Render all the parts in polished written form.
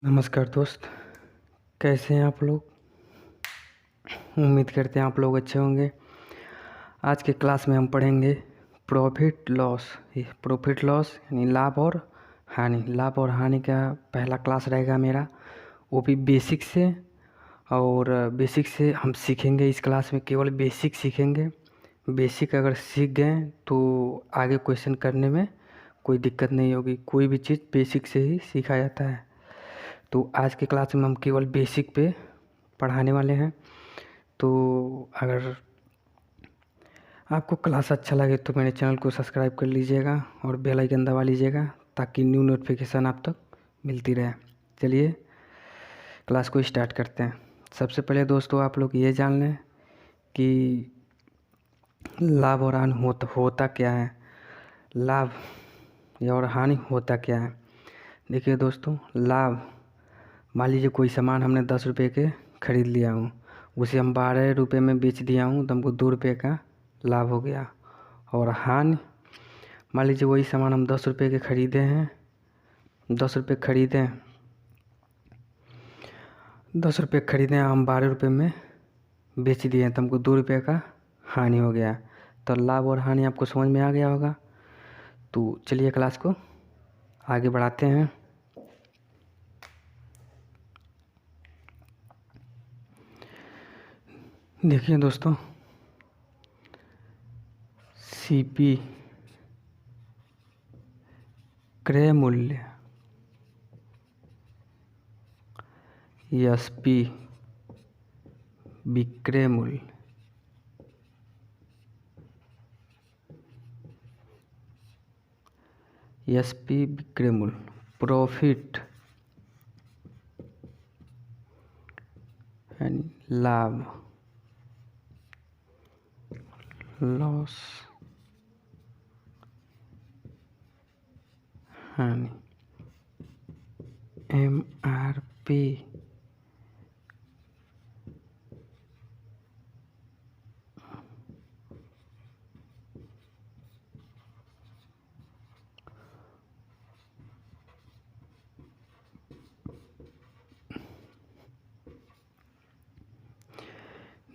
नमस्कार दोस्त, कैसे हैं आप लोग। उम्मीद करते हैं आप लोग अच्छे होंगे। आज के क्लास में हम पढ़ेंगे प्रॉफिट लॉस। प्रॉफिट लॉस यानी लाभ और हानि। लाभ और हानि का पहला क्लास रहेगा मेरा, वो भी बेसिक से। और बेसिक से हम सीखेंगे इस क्लास में, केवल बेसिक सीखेंगे। बेसिक अगर सीख गए तो आगे क्वेश्चन करने में कोई दिक्कत नहीं होगी। कोई भी चीज़ बेसिक से ही सीखा जाता है। तो आज के क्लास में हम केवल बेसिक पे पढ़ाने वाले हैं। तो अगर आपको क्लास अच्छा लगे तो मेरे चैनल को सब्सक्राइब कर लीजिएगा और बेल आइकन दबा लीजिएगा ताकि न्यू नोटिफिकेशन आप तक मिलती रहे। चलिए क्लास को स्टार्ट करते हैं। सबसे पहले दोस्तों आप लोग ये जान लें कि लाभ और हानि होता क्या है। लाभ और हानि होता क्या है। देखिए दोस्तों, लाभ, मान लीजिए कोई सामान हमने 10 रुपये के ख़रीद लिया हूँ, उसे हम 12 रुपये में बेच दिया हूँ तो हमको 2 रुपये का लाभ हो गया। और हानि, मान लीजिए वही सामान हम 10 रुपये के ख़रीदे हैं, 10 रुपये ख़रीदें, 10 रुपये ख़रीदें, हम 12 रुपये में बेच दिए तो हमको 2 रुपये का हानि हो गया। तो लाभ और हानि आपको समझ में आ गया होगा। तो चलिए क्लास को आगे बढ़ाते हैं। देखिए दोस्तों, सीपी क्रय मूल्य, एसपी विक्रय मूल्य, एसपी विक्रय मूल्य, प्रॉफिट एंड लाभ, लॉस, हानि, एमआरपी,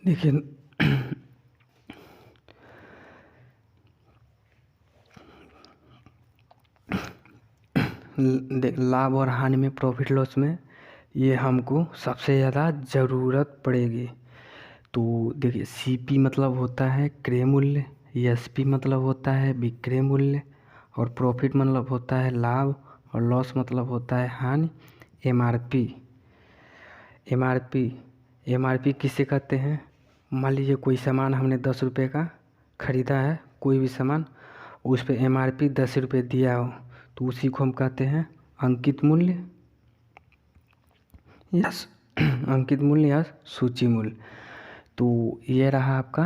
देखिए लाभ और हानि में, प्रॉफिट लॉस में ये हमको सबसे ज़्यादा ज़रूरत पड़ेगी। तो देखिए, सीपी मतलब होता है क्रय मूल्य, एसपी मतलब होता है विक्रय मूल्य, और प्रॉफिट मतलब होता है लाभ, और लॉस मतलब होता है हानि। एमआरपी, एमआरपी किसे कहते हैं। मान लीजिए कोई सामान हमने 10 रुपये का ख़रीदा है, कोई भी सामान, उस पर एमआरपी 10 रुपये दिया हो तो उसी को हम कहते हैं अंकित मूल्य या अंकित मूल्य या सूची मूल्य। तो ये रहा आपका,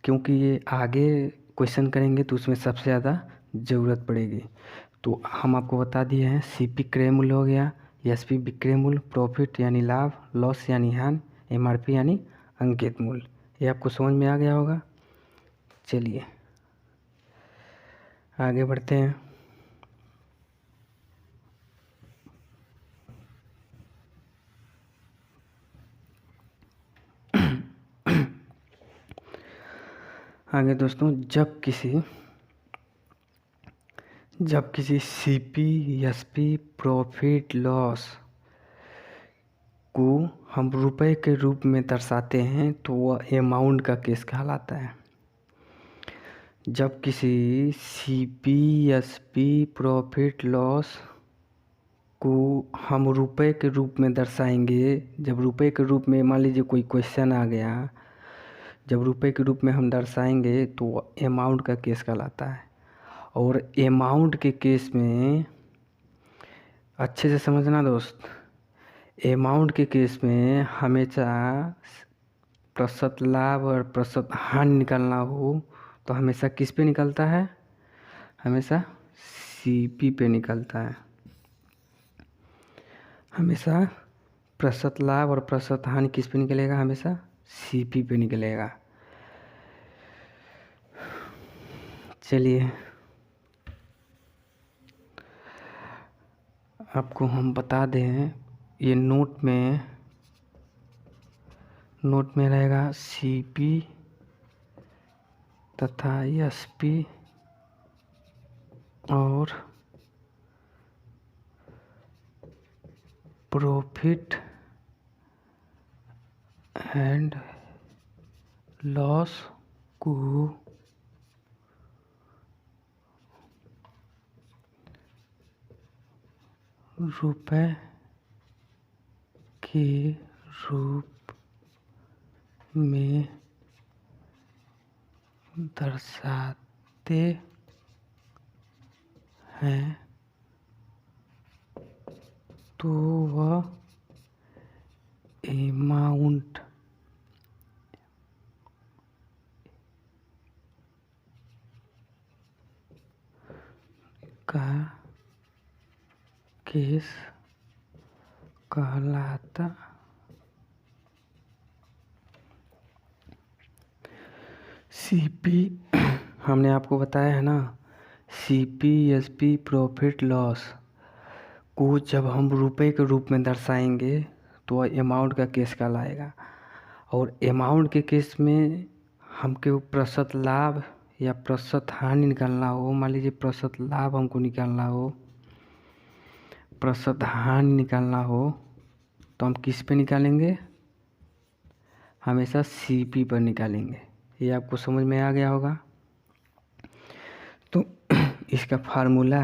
क्योंकि ये आगे क्वेश्चन करेंगे तो उसमें सबसे ज़्यादा ज़रूरत पड़ेगी। तो हम आपको बता दिए हैं, सीपी क्रय मूल्य हो गया, एसपी विक्रय मूल्य, प्रॉफिट यानी लाभ, लॉस यानी हानि, एमआरपी यानी अंकित मूल्य। ये आपको समझ में आ गया होगा। चलिए आगे बढ़ते हैं। आगे दोस्तों, जब किसी सीपी, एसपी, प्रॉफिट, लॉस को हम रुपए के रूप में दर्शाते हैं तो वह अमाउंट का केस कहलाता है। जब किसी सीपी, एसपी, प्रॉफिट, लॉस को हम रुपए के रूप में दर्शाएंगे, जब रुपए के रूप में मान लीजिए कोई क्वेश्चन आ गया, जब रुपए के रूप में हम दर्शाएंगे तो अमाउंट का केस कहलाता है। और अमाउंट के केस में अच्छे से समझना दोस्त, अमाउंट के केस में हमेशा प्रतिशत लाभ और प्रतिशत हानि निकालना हो तो हमेशा किस पे निकलता है, हमेशा सीपी पे निकलता है। हमेशा प्रतिशत लाभ और प्रतिशत हानि किस पे निकलेगा, हमेशा सीपी पे निकलेगा। चलिए आपको हम बता दें, ये नोट में रहेगा सीपी तथा एसपी और प्रॉफिट एंड लॉस को रुपए के रूप में दर्शाते हैं तो वह अमाउंट का केस कहलाता। सीपी हमने आपको बताया है ना, सीपी एसपी प्रॉफिट लॉस को जब हम रुपए के रूप में दर्शाएंगे तो अमाउंट का केस कहलाएगा। और अमाउंट के केस में हमको प्रतिशत लाभ या प्रतिशत हानि निकालना हो, मान लीजिए प्रतिशत लाभ हमको निकालना हो, प्रतिशत हानि निकालना हो, तो हम किस पे निकालेंगे? हमेशा सीपी पर निकालेंगे। ये आपको समझ में आ गया होगा। तो इसका फार्मूला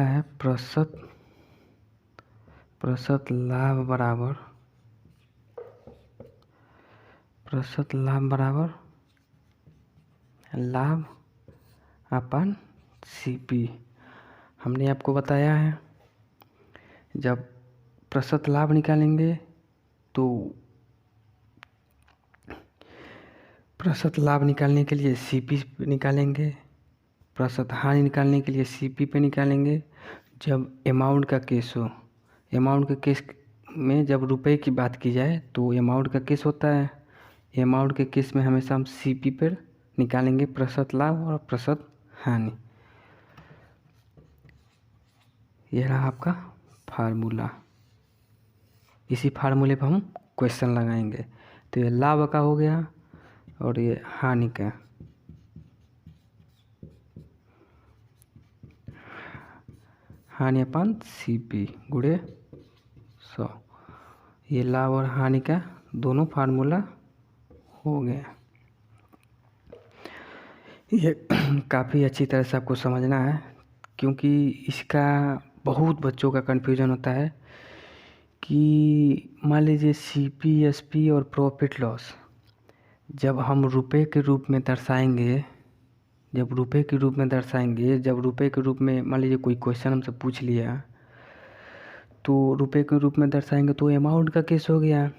है प्रतिशत लाभ बराबर लाभ अपन सीपी। हमने आपको बताया है, जब प्रतिशत लाभ निकालेंगे तो प्रतिशत लाभ निकालने के लिए सीपी पे निकालेंगे, प्रतिशत हानि निकालने के लिए सीपी पे निकालेंगे। जब अमाउंट का केस हो, अमाउंट के केस में जब रुपए की बात की जाए तो अमाउंट का केस होता है। अमाउंट के केस में हमेशा हम सीपी पर निकालेंगे प्रतिशत लाभ और प्रतिशत हानि। यह रहा आपका फार्मूला। इसी फार्मूले पर हम क्वेश्चन लगाएंगे। तो ये लाभ का हो गया और ये हानि का। हानि अपन सीपी गुणे 100। ये लाभ और हानि का दोनों फार्मूला हो गया। ये काफ़ी अच्छी तरह से आपको समझना है, क्योंकि इसका बहुत बच्चों का कन्फ्यूजन होता है कि मान लीजिए सीपी एसपी और प्रॉफिट लॉस जब हम रुपए के रूप में दर्शाएंगे, जब रुपए के रूप में मान लीजिए कोई क्वेश्चन हमसे पूछ लिया तो रुपए के रूप में दर्शाएंगे तो अमाउंट का केस हो गया।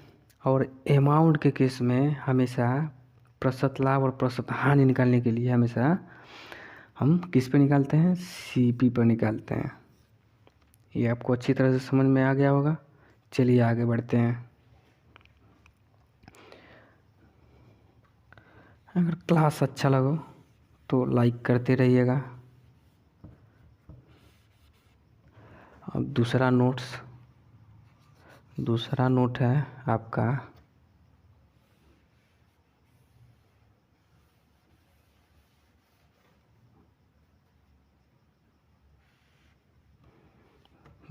और अमाउंट के केस में हमेशा प्रतिशत लाभ और प्रतिशत हानि निकालने के लिए हमेशा हम किस पे निकालते हैं? सीपी पर निकालते हैं। ये आपको अच्छी तरह से समझ में आ गया होगा। चलिए आगे बढ़ते हैं। अगर क्लास अच्छा लगे तो लाइक करते रहिएगा। अब दूसरा नोट है आपका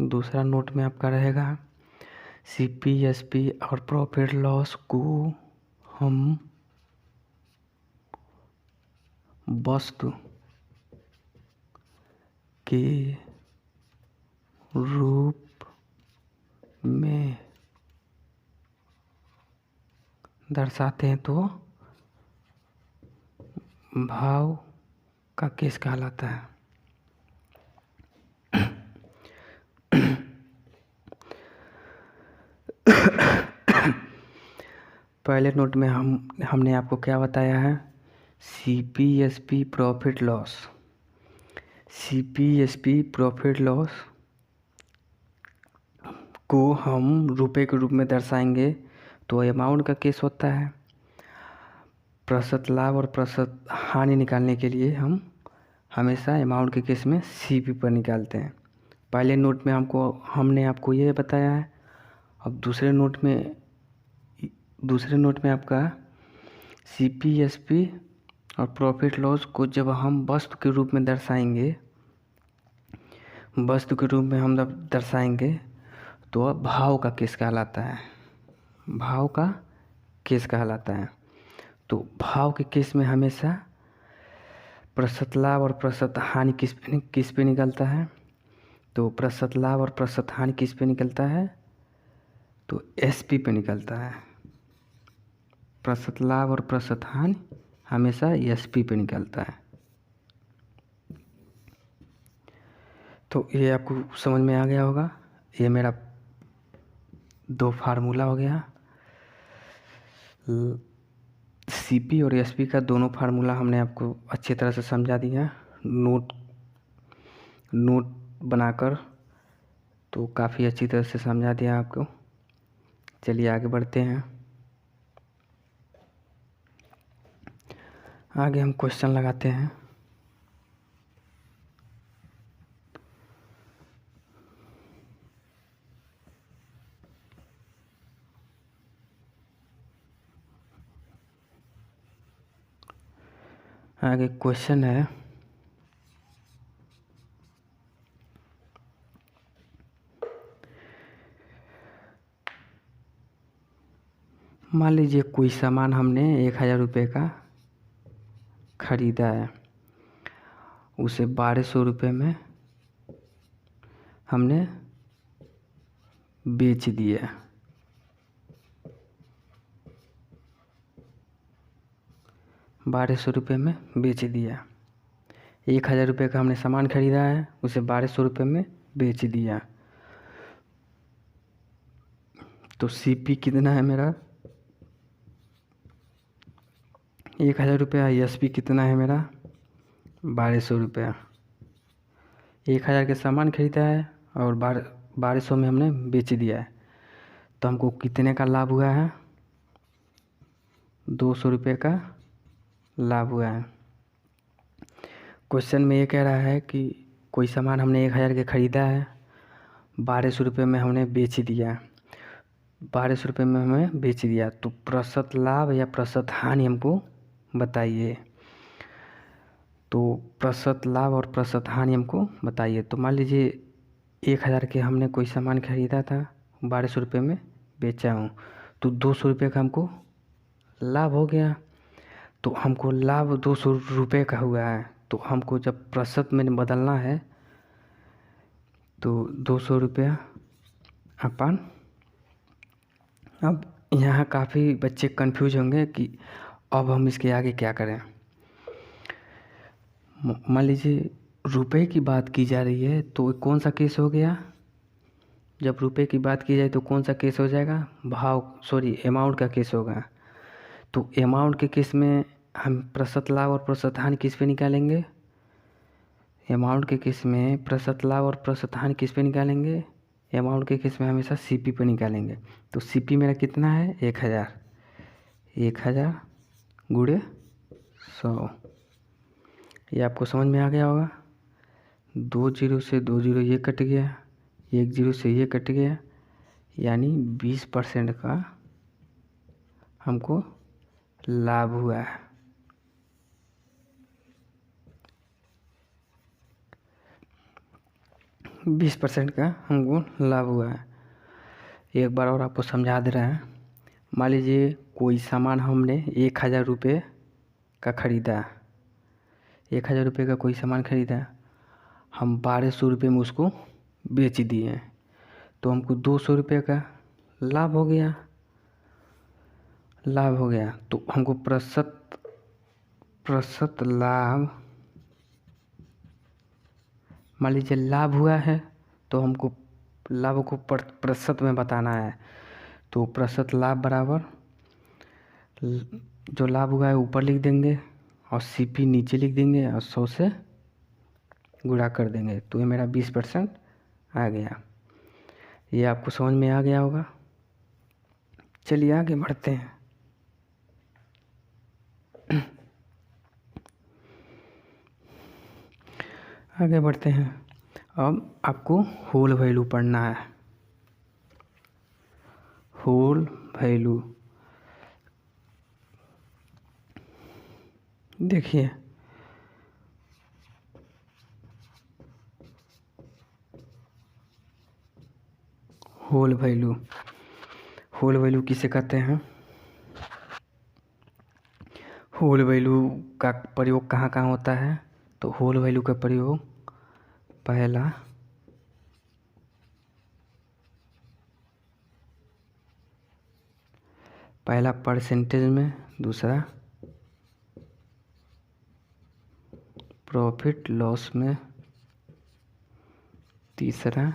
दूसरा नोट में आपका रहेगा सीपी एसपी और प्रॉफिट लॉस को हम वस्तु के रूप में दर्शाते हैं तो भाव का केस कहलाता है। पहले नोट में हमने आपको क्या बताया है? CP SP profit loss. CP SP profit loss को हम रुपए के रूप में दर्शाएंगे तो अमाउंट का केस होता है। प्रतिशत लाभ और प्रतिशत हानि निकालने के लिए हमेशा अमाउंट के केस में सीपी पर निकालते हैं। पहले नोट में हमने आपको ये बताया है। अब दूसरे नोट में आपका सीपी, एसपी और प्रॉफिट लॉस को जब हम वस्तु के रूप में दर्शाएंगे, तो अब भाव का केस कहलाता है। तो भाव के केस में हमेशा प्रतिशत लाभ और प्रतिशत हानि किस पे निकलता है? तो प्रतिशत लाभ और प्रतिशत हानि किस पे निकलता है? तो एसपी पे निकलता है। प्रतिशत लाभ और प्रतिशत हानि हमेशा एसपी पे निकलता है। तो ये आपको समझ में आ गया होगा। ये मेरा 2 फार्मूला हो गया। सीपी और एसपी का दोनों फार्मूला हमने आपको अच्छी तरह से समझा दिया नोट बनाकर, तो काफ़ी अच्छी तरह से समझा दिया आपको। चलिए आगे बढ़ते हैं। आगे हम क्वेश्चन लगाते हैं। आगे क्वेश्चन है, मान लीजिए कोई सामान हमने 1000 रुपये का खरीदा है, उसे 1200 रुपये में हमने बेच दिया। 1200 रुपये में बेच दिया। 1000 रुपये का हमने सामान खरीदा है, उसे 1200 रुपये में बेच दिया। तो सीपी कितना है मेरा? 1000 रुपया। एसपी कितना है मेरा? 1200 रुपया। 1000 के सामान खरीदा है और 1200 में हमने बेच दिया है, तो हमको कितने का लाभ हुआ है? 200 रुपये का लाभ हुआ है। क्वेश्चन में ये कह रहा है कि कोई सामान हमने 1000 के खरीदा है, 1200 रुपये में हमने बेच दिया। 1200 रुपये में हमें बेच दिया, तो प्रतिशत लाभ या प्रतिशत हानि हमको बताइए। तो प्रतिशत लाभ और प्रतिशत हानि हमको बताइए। तो मान लीजिए 1000 के हमने कोई सामान खरीदा था, 1200 रुपये में बेचा हूँ, तो 200 रुपये का हमको लाभ हो गया। तो हमको लाभ 200 रुपये का हुआ है, तो हमको जब प्रतिशत में बदलना है तो 200 रुपया अपन। अब यहाँ काफ़ी बच्चे कंफ्यूज होंगे कि अब हम इसके आगे क्या करें। मान लीजिए रुपए की बात की जा रही है, तो कौन सा केस हो गया? जब रुपए की बात की जाए तो कौन सा केस हो जाएगा? अमाउंट का केस होगा। तो अमाउंट के केस में हम प्रतिशत लाभ और प्रतिशत हानि किस पे निकालेंगे? अमाउंट के केस में प्रतिशत लाभ और प्रतिशत हानि किस पे निकालेंगे? अमाउंट के केस में हमेशा सीपी पे निकालेंगे। तो सीपी मेरा कितना है? 1000। 1000 गुणे 100। ये आपको समझ में आ गया होगा। 2 जीरो से 2 जीरो ये कट गया, 1 जीरो से ये कट गया, यानी 20% का हमको लाभ हुआ है। बीस % का हमको लाभ हुआ है। एक बार और आपको समझा दे रहे हैं। मान लीजिए कोई सामान हमने 1000 रुपये का ख़रीदा, 1000 रुपये का कोई सामान ख़रीदा, हम 1200 रुपये में उसको बेच दिए, तो हमको 200 रुपये का लाभ हो गया। तो हमको प्रतिशत लाभ, मान लीजिए लाभ हुआ है, तो हमको लाभ को प्रतिशत में बताना है। तो प्रतिशत लाभ बराबर जो लाभ हुआ है ऊपर लिख देंगे और सीपी नीचे लिख देंगे और 100 से गुणा कर देंगे, तो ये मेरा 20% आ गया। ये आपको समझ में आ गया होगा। चलिए आगे बढ़ते हैं। आगे बढ़ते हैं। अब आपको होल वैल्यू पढ़ना है। होल वैल्यू देखिए, होल वैल्यू, होल वैल्यू किसे कहते हैं? होल वैल्यू का प्रयोग कहाँ कहाँ होता है? तो होल वैल्यू का प्रयोग पहला परसेंटेज में, दूसरा प्रॉफिट लॉस में, तीसरा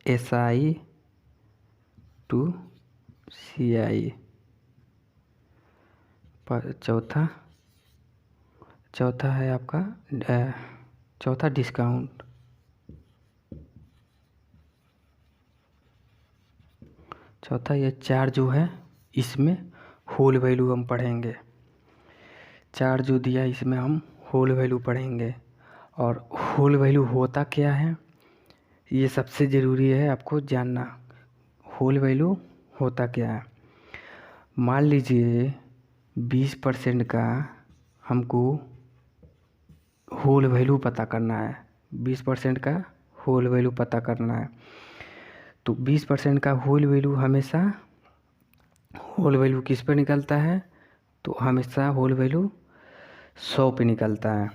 SI टू CI, चौथा है आपका चौथा डिस्काउंट। चौथा ये चार जो है, इसमें होल वैल्यू हम पढ़ेंगे। चार जो दिया इसमें हम होल वैल्यू पढ़ेंगे। और होल वैल्यू होता क्या है, ये सबसे ज़रूरी है आपको जानना। होल वैल्यू होता क्या है? मान लीजिए 20% का हमको होल वैल्यू पता करना है। 20% का होल वैल्यू पता करना है, तो 20% का होल वैल्यू हमेशा, होल वैल्यू किस पर निकलता है? तो हमेशा होल वैल्यू 100 पे निकलता है।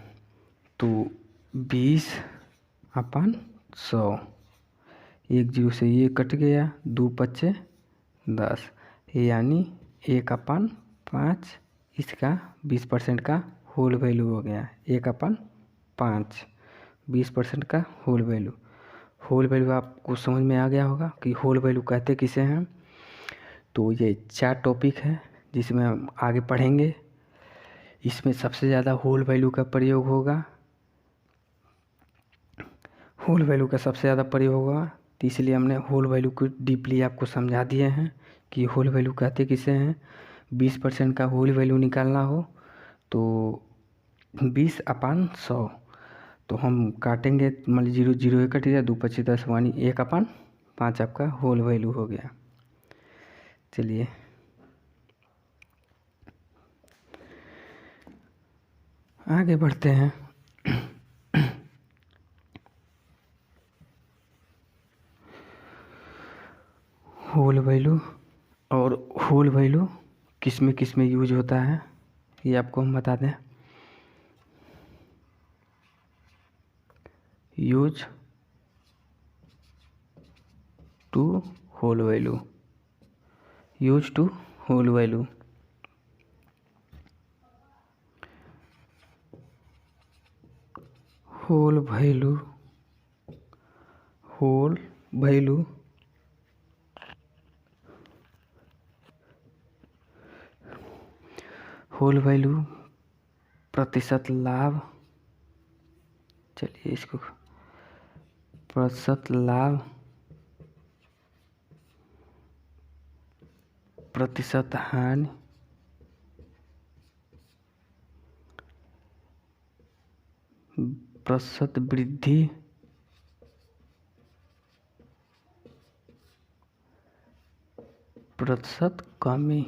तो 20/100, 1 0 से ये कट गया, 2 5 10, यानी 1/5 इसका 20% का होल वैल्यू हो गया। 1/5 20% का होल वैल्यू। होल वैल्यू आपको समझ में आ गया होगा कि होल वैल्यू कहते किसे हैं। तो ये 4 टॉपिक है जिसमें हम आगे पढ़ेंगे। इसमें सबसे ज़्यादा होल वैल्यू का प्रयोग होगा, होल वैल्यू का सबसे ज़्यादा प्रयोग होगा। तो इसलिए हमने होल वैल्यू को डीपली आपको समझा दिए हैं कि होल वैल्यू कहते किसे हैं। 20% का होल वैल्यू निकालना हो तो 20/100, तो हम काटेंगे, मान लीजिए 0 0 कट गया, 2 5 10, यानी 1/5 आपका होल वैल्यू हो गया। चलिए आगे बढ़ते हैं। होल वैल्यू, और होल वैल्यू किस में यूज होता है ये आपको हम बता दें। Use to whole value, use to whole value. Whole value, whole value whole value प्रतिशत लाभ, चलिए इसको प्रतिशत लाभ, प्रतिशत हानि, प्रतिशत वृद्धि, प्रतिशत कमी,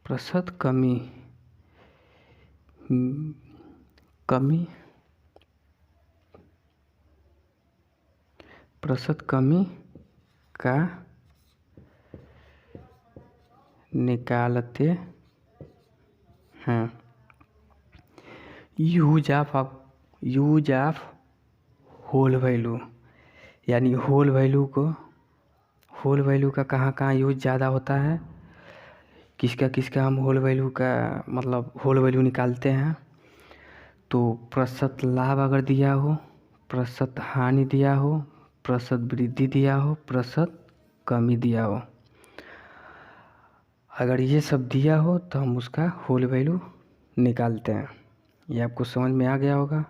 प्रतिशत कमी, कमी, प्रतिशत कमी का निकालते हैं। यूज ऑफ होल वैल्यू, यानी होल वैल्यू का कहाँ कहाँ यूज ज़्यादा होता है, किसका हम होल वैल्यू का मतलब होल वैल्यू निकालते हैं। तो प्रतिशत लाभ अगर दिया हो, प्रतिशत हानि दिया हो, प्रतिशत वृद्धि दिया हो, प्रतिशत कमी दिया हो, अगर ये सब दिया हो तो हम उसका होल वैल्यू निकालते हैं। ये आपको समझ में आ गया होगा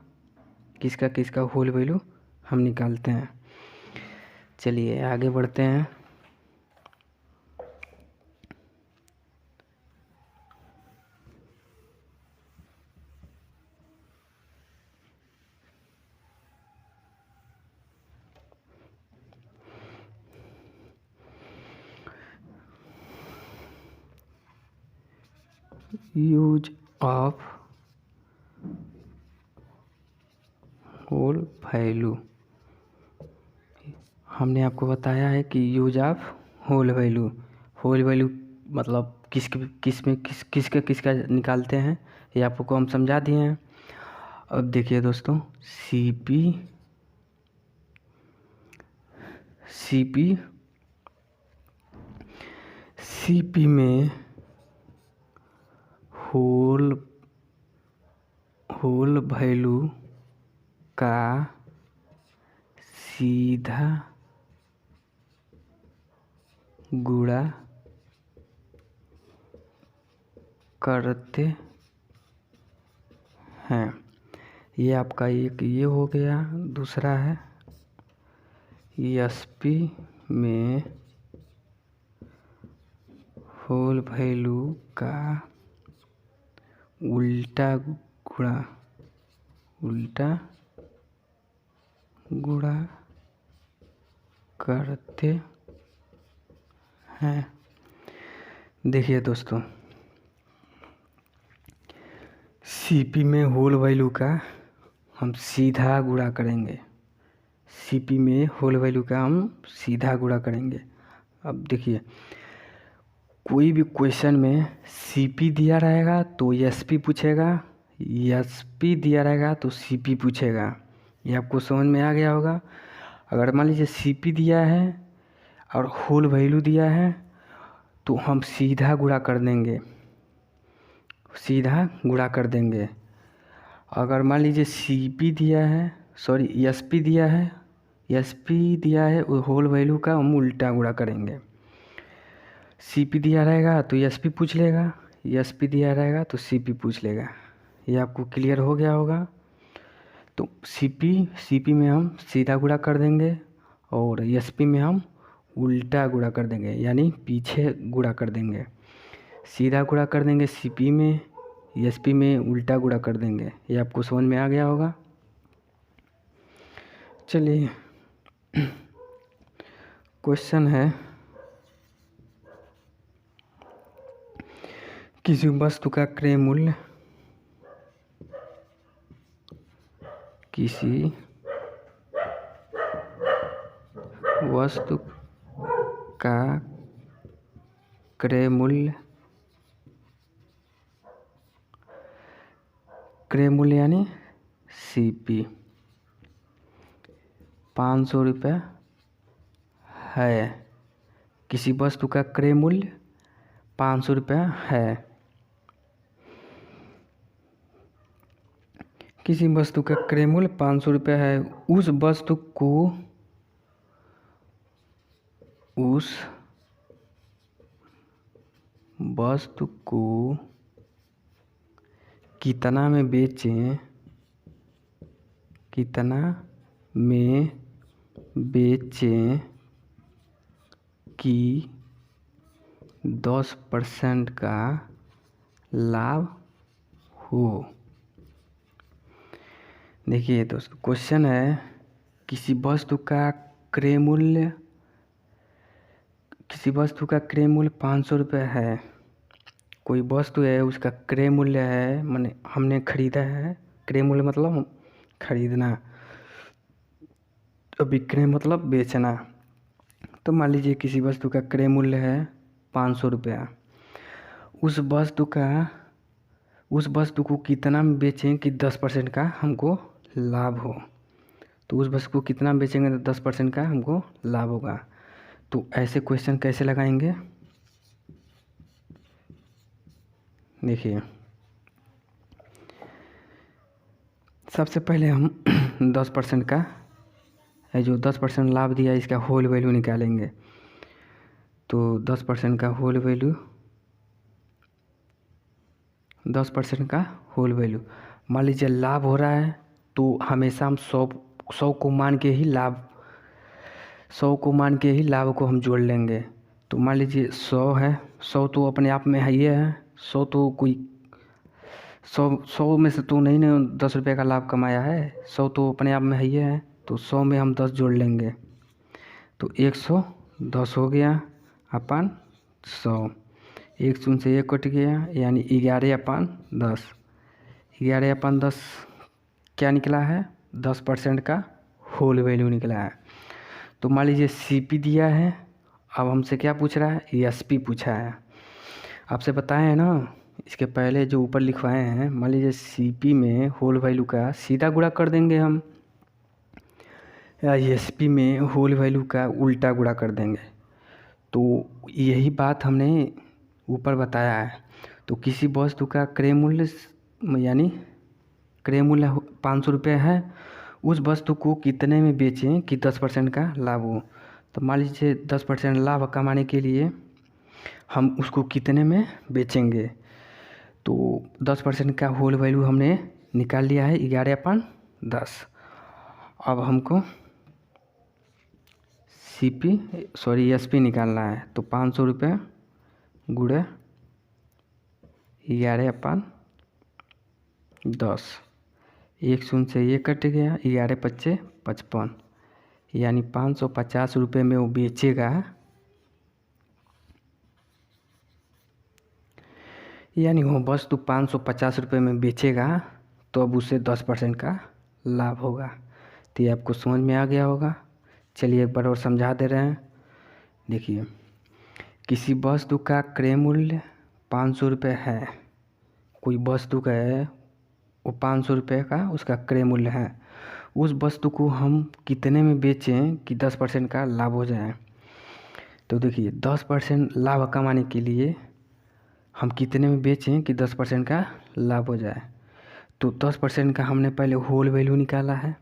किसका होल वैल्यू हम निकालते हैं। चलिए आगे बढ़ते हैं। Use of whole value. हमने आपको बताया है कि use of whole value. Whole value मतलब किसका निकालते हैं, ये आपको हम समझा दिए हैं। अब देखिए दोस्तों, सीपी में होल वैल्यू का सीधा गुणा करते हैं। ये आपका एक ये हो गया। दूसरा है एसपी में होल वैल्यू का उल्टा गुणा करते हैं। देखिए दोस्तों, सीपी में होल वैल्यू का हम सीधा गुणा करेंगे। सीपी में होल वैल्यू का हम सीधा गुणा करेंगे। अब देखिए, कोई भी क्वेश्चन में सीपी दिया रहेगा तो एसपी पूछेगा, एसपी दिया रहेगा तो सीपी पूछेगा। ये आपको समझ में आ गया होगा। अगर मान लीजिए सीपी दिया है और होल वैल्यू दिया है तो हम सीधा गुणा कर देंगे। अगर मान लीजिए एसपी दिया है और होल वैल्यू का हम उल्टा गुणा करेंगे। सीपी दिया रहेगा तो एसपी पूछ लेगा, एसपी दिया रहेगा तो सीपी पूछ लेगा। ये आपको क्लियर हो गया होगा। तो सीपी में हम सीधा गुणा कर देंगे और एसपी में हम उल्टा गुणा कर देंगे, यानी पीछे गुणा कर देंगे। सीधा गुणा कर देंगे सीपी में, एसपी में उल्टा गुणा कर देंगे। ये आपको समझ में आ गया होगा। चलिए, क्वेश्चन है, किसी वस्तु का क्रय मूल्य क्रय मूल्य यानी सीपी 500 रुपये है। किसी वस्तु का क्रय मूल्य 500 रुपये है। किसी वस्तु का क्रय मूल्य 500 रुपये है। उस वस्तु को कितना में बेचें कि 10% का लाभ हो। देखिए दोस्तों, क्वेश्चन है, किसी वस्तु का क्रय मूल्य 500 रुपये है। कोई वस्तु है, उसका क्रय मूल्य है, माने हमने खरीदा है। क्रय मूल्य मतलब खरीदना, तो विक्रय मतलब बेचना। तो मान लीजिए किसी वस्तु का क्रय मूल्य है 500 रुपया। उस वस्तु को कितना में बेचें कि 10% का हमको लाभ हो। तो उस वस्तु को कितना में बेचेंगे तो 10% का हमको लाभ होगा। तो ऐसे क्वेश्चन कैसे लगाएंगे, देखिए, सबसे पहले हम 10% का है, जो 10% लाभ दिया इसका होल वैल्यू निकालेंगे। तो 10% का होल वैल्यू, 10% का होल वैल्यू, मान लीजिए लाभ हो रहा है तो हमेशा हम 100 को मान के ही लाभ को हम जोड़ लेंगे। तो मान लीजिए 100 है, 100 तो अपने आप में है, ये है 100 तो कोई 100 में से तो नहीं ना 10 रुपये का लाभ कमाया है। 100 तो अपने आप में है, ये है, तो 100 में हम 10 जोड़ लेंगे तो 110 हो गया अपन 100। एक शून्य से एक कट गया, यानी 11/10। 11/10 क्या निकला है? 10% का होल वैल्यू निकला है। तो मान लीजिए सीपी दिया है, अब हमसे क्या पूछ रहा है? एसपी पूछा है। आपसे बताए हैं ना, इसके पहले जो ऊपर लिखवाए हैं, मान लीजिए सीपी में होल वैल्यू का सीधा गुणा कर देंगे हम, या एसपी में होल वैल्यू का उल्टा गुणा कर देंगे। तो यही बात हमने ऊपर बताया है। तो किसी वस्तु का क्रय मूल्य यानी क्रय मूल्य 500 रुपये है, उस वस्तु को कितने में बेचें कि 10% का लाभ हो। तो मान लीजिए 10% लाभ कमाने के लिए हम उसको कितने में बेचेंगे। तो 10% का होल वैल्यू हमने निकाल लिया है 11/10। अब हमको एसपी निकालना है। तो 500 रुपये गुणे 11/10, एक शून्य से ये कट गया, 11×5 = 55, यानी 550 रुपये में वो बेचेगा, यानी वो वस्तु 550 रुपये में बेचेगा, तो अब उसे 10% का लाभ होगा। तो ये आपको समझ में आ गया होगा। चलिए एक बार और समझा दे रहे हैं। देखिए, किसी वस्तु का क्रय मूल्य 500 रुपये है, कोई वस्तु का है वो 500 रुपये का उसका क्रय मूल्य है, उस वस्तु को हम कितने में बेचें कि 10% का लाभ हो जाए। तो देखिए 10% लाभ कमाने के लिए हम कितने में बेचें कि 10% का लाभ हो जाए। तो 10% का हमने पहले होल वैल्यू निकाला है।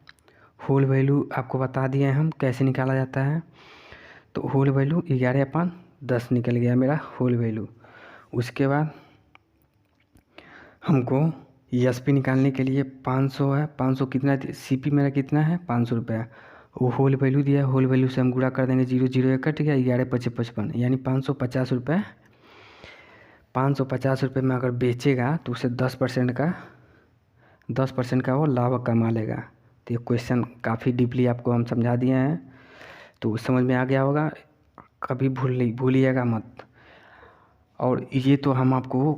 होल वैल्यू आपको बता दिए हैं हम कैसे निकाला जाता है। तो होल वैल्यू 11/10 निकल गया मेरा होल वैल्यू। उसके बाद हमको एसपी निकालने के लिए 500 है, 500 कितना, सीपी मेरा कितना है? 500 रुपये। वो होल वैल्यू दिया, होल वैल्यू से हम गुणा कर देंगे, 0 0 1 कट गया, 11×5 = 55, यानी 550 रुपये। 550 रुपये में अगर बेचेगा तो उसे 10% का वो लाभ कमा लेगा। तो ये क्वेश्चन काफ़ी डीपली आपको हम समझा दिए हैं, तो समझ में आ गया होगा। कभी भूलिएगा मत। और ये तो हम आपको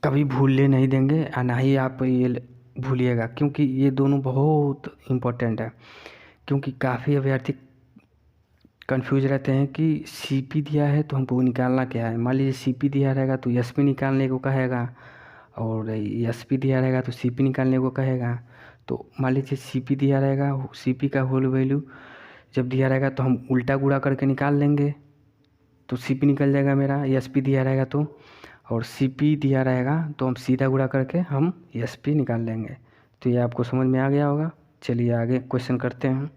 कभी भूलने नहीं देंगे, और ना ही आप ये भूलिएगा, क्योंकि ये दोनों बहुत इम्पोर्टेंट है। क्योंकि काफ़ी अभ्यर्थी कंफ्यूज रहते हैं कि सीपी दिया है तो हमको निकालना क्या है। मान लीजिए सीपी दिया रहेगा तो एसपी निकालने को कहेगा, और एसपी दिया रहेगा तो सीपी निकालने को कहेगा। तो मान लीजिए सीपी दिया रहेगा, सीपी का होल वैल्यू जब दिया रहेगा तो हम उल्टा गुणा करके निकाल लेंगे, तो सीपी निकल जाएगा मेरा। एसपी दिया रहेगा तो, और सीपी दिया रहेगा तो हम सीधा गुणा करके हम एसपी निकाल लेंगे। तो ये आपको समझ में आ गया होगा। चलिए आगे क्वेश्चन करते हैं।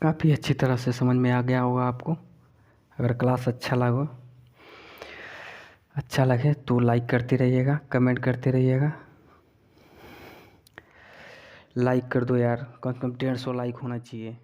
काफ़ी अच्छी तरह से समझ में आ गया होगा आपको। अगर क्लास अच्छा लगे तो लाइक करते रहिएगा, कमेंट करते रहिएगा। लाइक कर दो यार, कम से कम 150 लाइक होना चाहिए।